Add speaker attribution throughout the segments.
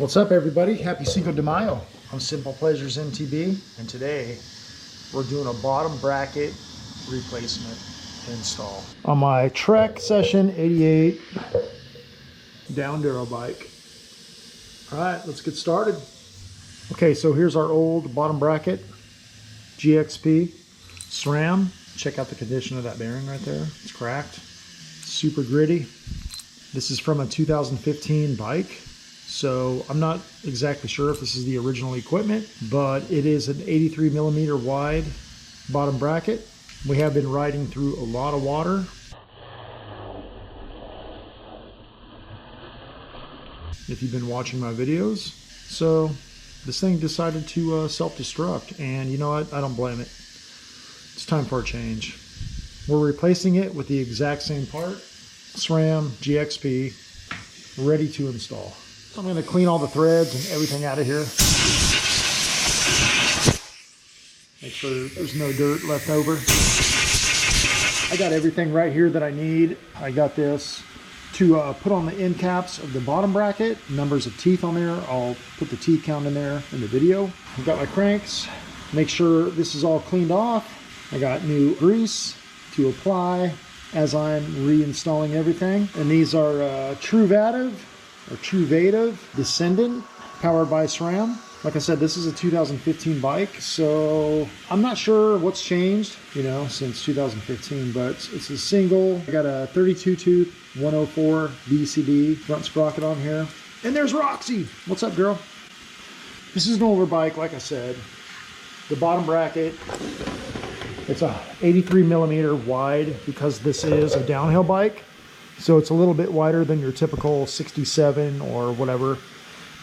Speaker 1: What's up, everybody? Happy Cinco de Mayo. I'm Simple Pleasures MTB, and today we're doing a bottom bracket replacement install on my Trek Session 88 down Duro bike. All right, let's get started. Okay, so here's our old bottom bracket, GXP Sram. Check out the condition of that bearing right there. It's cracked, super gritty. This is from a 2015 bike. So I'm not exactly sure if this is the original equipment, but it is an 83 millimeter wide bottom bracket. We have been riding through a lot of water. If you've been watching my videos. So this thing decided to self-destruct, and you know what? I don't blame it. It's time for a change. We're replacing it with the exact same part, SRAM GXP, ready to install. I'm going to clean all the threads and everything out of here. Make sure there's no dirt left over. I got everything right here that I need. I got this to put on the end caps of the bottom bracket. Numbers of teeth on there. I'll put the teeth count in there in the video. I've got my cranks. Make sure this is all cleaned off. I got new grease to apply as I'm reinstalling everything. And these are Truvativ Descendant, powered by SRAM. Like I said, this is a 2015 bike, so I'm not sure what's changed, you know, since 2015, but it's a single. I got a 32 tooth 104 BCD front sprocket on here. And there's Roxy. What's up, girl? This is an older bike, like I said. The bottom bracket, it's a 83 millimeter wide because this is a downhill bike. So it's a little bit wider than your typical 67 or whatever,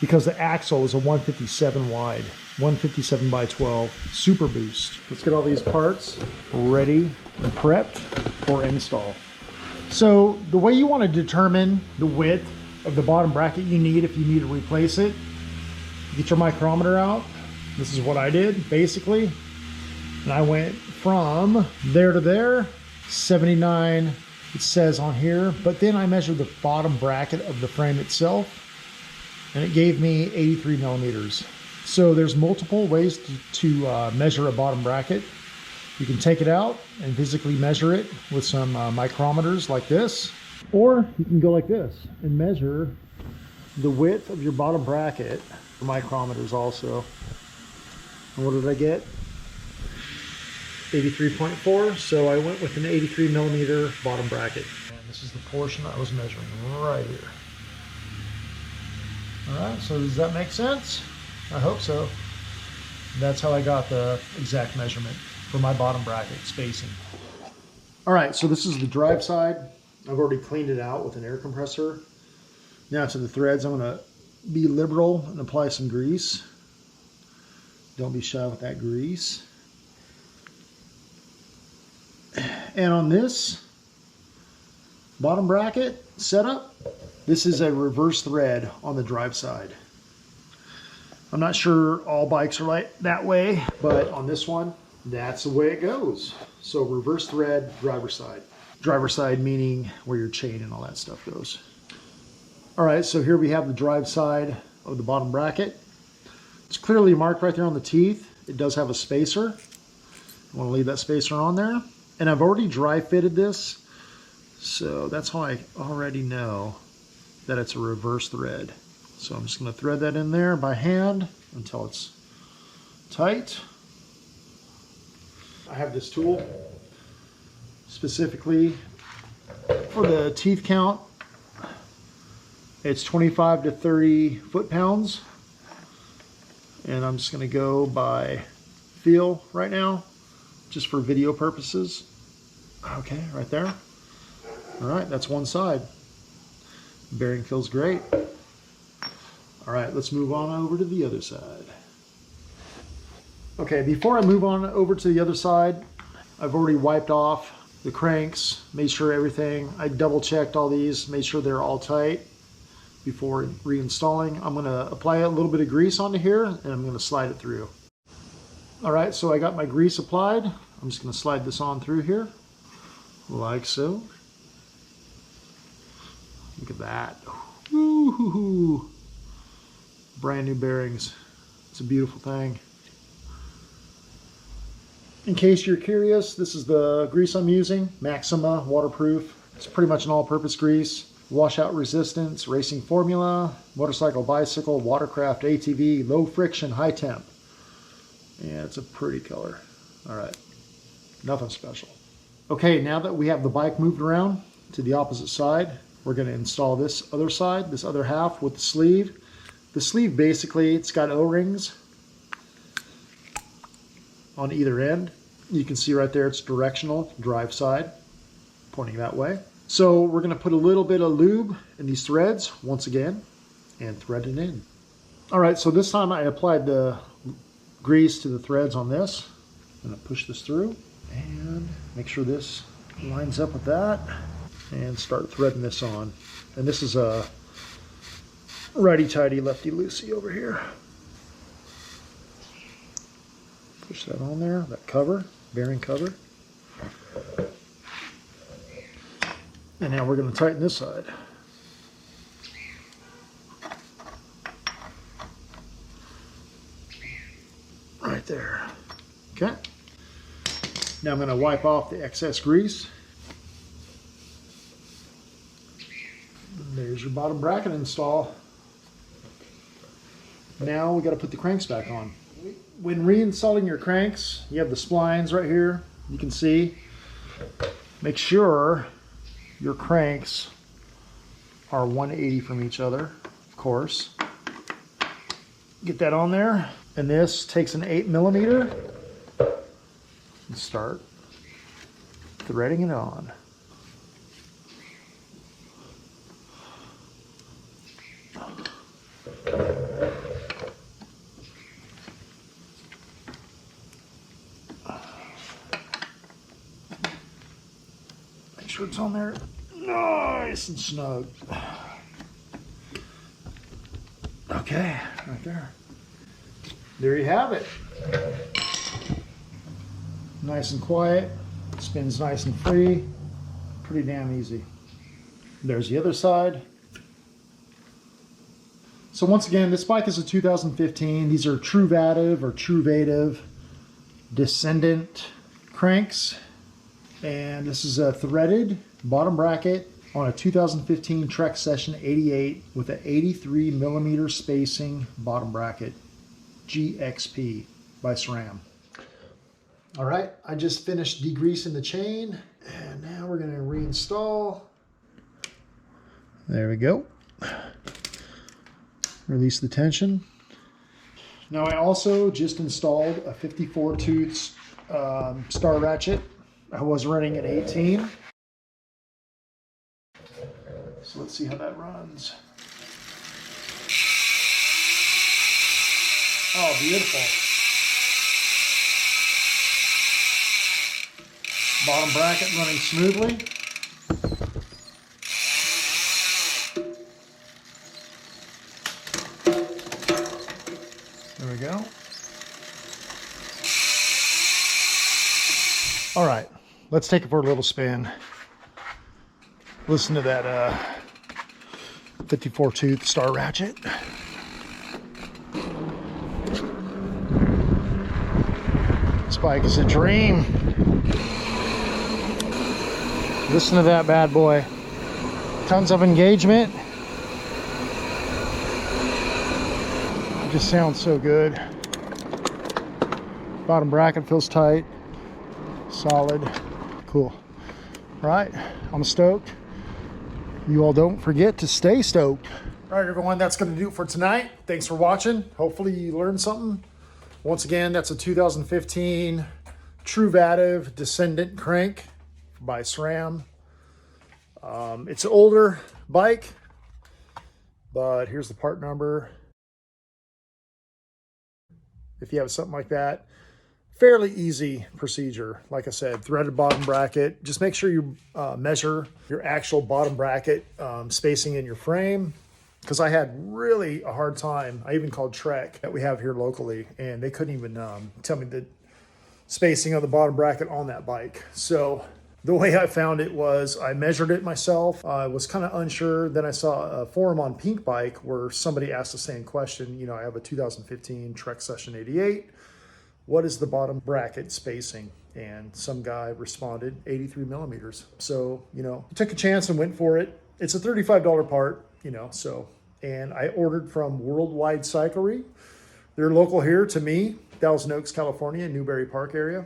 Speaker 1: because the axle is a 157 wide, 157 by 12 Super Boost. Let's get all these parts ready and prepped for install. So the way you want to determine the width of the bottom bracket you need if you need to replace it, get your micrometer out. This is what I did basically. And I went from there to there, 79 it says on here, but then I measured the bottom bracket of the frame itself, and it gave me 83 millimeters. So there's multiple ways to measure a bottom bracket. You can take it out and physically measure it with some micrometers like this, or you can go like this and measure the width of your bottom bracket with micrometers also. And what did I get? 83.4, so I went with an 83 millimeter bottom bracket. And this is the portion I was measuring right here. All right, so does that make sense? I hope so. That's how I got the exact measurement for my bottom bracket spacing. All right, so this is the drive side. I've already cleaned it out with an air compressor. Now to the threads, I'm gonna be liberal and apply some grease. Don't be shy with that grease. And on this bottom bracket setup, this is a reverse thread on the drive side. I'm not sure all bikes are like that way, but on this one, that's the way it goes. So reverse thread, driver side. Driver side meaning where your chain and all that stuff goes. All right, so here we have the drive side of the bottom bracket. It's clearly marked right there on the teeth. It does have a spacer. I want to leave that spacer on there. And I've already dry fitted this, so that's how I already know that it's a reverse thread. So I'm just going to thread that in there by hand until it's tight. I have this tool specifically for the teeth count. It's 25 to 30 foot-pounds, and I'm just going to go by feel right now, just for video purposes. Okay, right there. All right, that's one side. The bearing feels great. All right, let's move on over to the other side. Okay, before I move on over to the other side, I've already wiped off the cranks, made sure everything, I double checked all these, made sure they're all tight before reinstalling. I'm gonna apply a little bit of grease onto here, and I'm gonna slide it through. All right, so I got my grease applied. I'm just going to slide this on through here, like so. Look at that. Woo-hoo-hoo. Brand new bearings. It's a beautiful thing. In case you're curious, this is the grease I'm using, Maxima waterproof. It's pretty much an all-purpose grease. Washout resistance, racing formula, motorcycle, bicycle, watercraft, ATV, low friction, high temp. Yeah, it's a pretty color. All right, nothing special. Okay, now that we have the bike moved around to the opposite side, we're going to install this other side, this other half with the sleeve. The sleeve basically, it's got O-rings on either end. You can see right there it's directional, drive side, pointing that way. So we're going to put a little bit of lube in these threads once again and thread it in. All right, so this time I applied the grease to the threads on this. I'm going to push this through and make sure this lines up with that and start threading this on. And this is a righty-tighty, lefty-loosey over here. Push that on there, that cover, bearing cover. And now we're going to tighten this side. Right there. Okay. Now I'm going to wipe off the excess grease. And there's your bottom bracket install. Now we got to put the cranks back on. When reinstalling your cranks, you have the splines right here. You can see. Make sure your cranks are 180 from each other, of course. Get that on there. And this takes an 8mm and start threading it on. Make sure it's on there nice and snug. Okay, right there. There you have it. Nice and quiet, spins nice and free, pretty damn easy. There's the other side. So once again, this bike is a 2015. These are Truvativ or Truvativ Descendant cranks. And this is a threaded bottom bracket on a 2015 Trek Session 88 with an 83mm spacing bottom bracket. GXP by Sram. All right, I just finished degreasing the chain, and now we're going to reinstall. There we go. Release the tension. Now I also just installed a 54 tooth star ratchet. I was running an 18. So let's see how that runs. Oh, beautiful. Bottom bracket running smoothly. There we go. All right, let's take it for a little spin. Listen to that 54 tooth star ratchet. This bike is a dream. Listen to that bad boy. Tons of engagement. It just sounds so good. Bottom bracket feels tight. Solid. Cool. All right, I'm stoked. You all don't forget to stay stoked. All right, everyone, that's going to do it for tonight. Thanks for watching. Hopefully you learned something. Once again, that's a 2015 Truvativ Descendant crank by SRAM. It's an older bike, but here's the part number. If you have something like that, fairly easy procedure. Like I said, threaded bottom bracket. Just make sure you measure your actual bottom bracket spacing in your frame. Because I had really a hard time. I even called Trek that we have here locally, and they couldn't even tell me the spacing of the bottom bracket on that bike. So The way I found it was I measured it myself. I was kind of unsure. Then I saw a forum on Pink Bike where somebody asked the same question. You know, I have a 2015 Trek Session 88. What is the bottom bracket spacing? And some guy responded 83 millimeters. So, you know, I took a chance and went for it. It's a $35 part, you know, so, and I ordered from Worldwide Cyclery. They're local here to me, Thousand Oaks, California, Newberry Park area.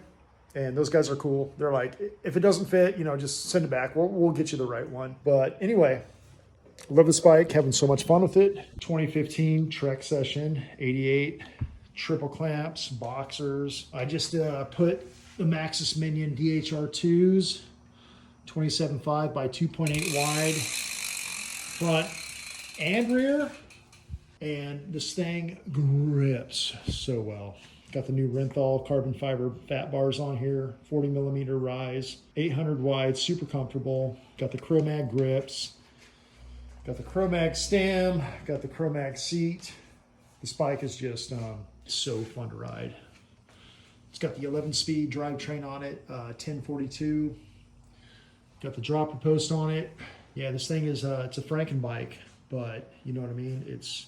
Speaker 1: And those guys are cool. They're like, if it doesn't fit, you know, just send it back. We'll get you the right one. But anyway, love this bike, having so much fun with it. 2015 Trek Session 88, triple clamps, boxers. I just put the Maxxis Minion DHR2s, 27.5 by 2.8 wide, front and rear. And this thing grips so well. Got the new Renthal carbon fiber fat bars on here, 40 millimeter rise, 800 wide, super comfortable. Got the Chromag grips, got the Chromag stem, got the Chromag seat. This bike is just so fun to ride. It's got the 11-speed drivetrain on it, 1042. Got the dropper post on it. Yeah, this thing is, it's a Franken bike, but you know what I mean? It's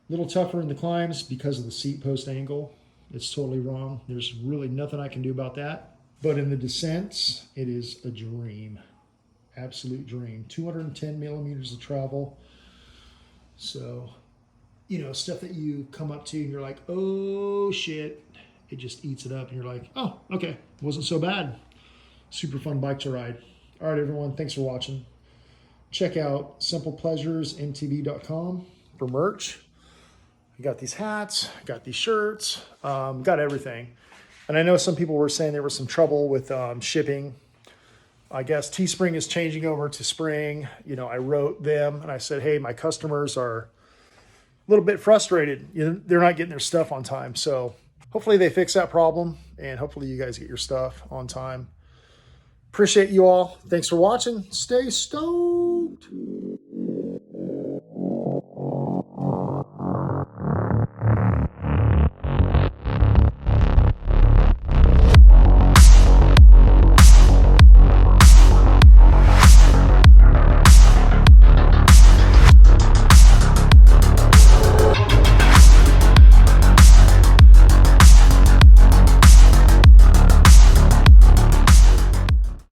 Speaker 1: a little tougher in the climbs because of the seat post angle. It's totally wrong. There's really nothing I can do about that. But in the descents, it is a dream. Absolute dream. 210 millimeters of travel. So, you know, stuff that you come up to and you're like, oh shit. It just eats it up and you're like, oh, okay. It wasn't so bad. Super fun bike to ride. All right, everyone. Thanks for watching. Check out simplepleasuresmtb.com for merch. I got these hats, got these shirts, got everything. And I know some people were saying there was some trouble with shipping. I guess Teespring is changing over to Spring. You know, I wrote them and I said, hey, my customers are a little bit frustrated. You know, they're not getting their stuff on time. So hopefully they fix that problem and hopefully you guys get your stuff on time. Appreciate you all. Thanks for watching. Stay stoked.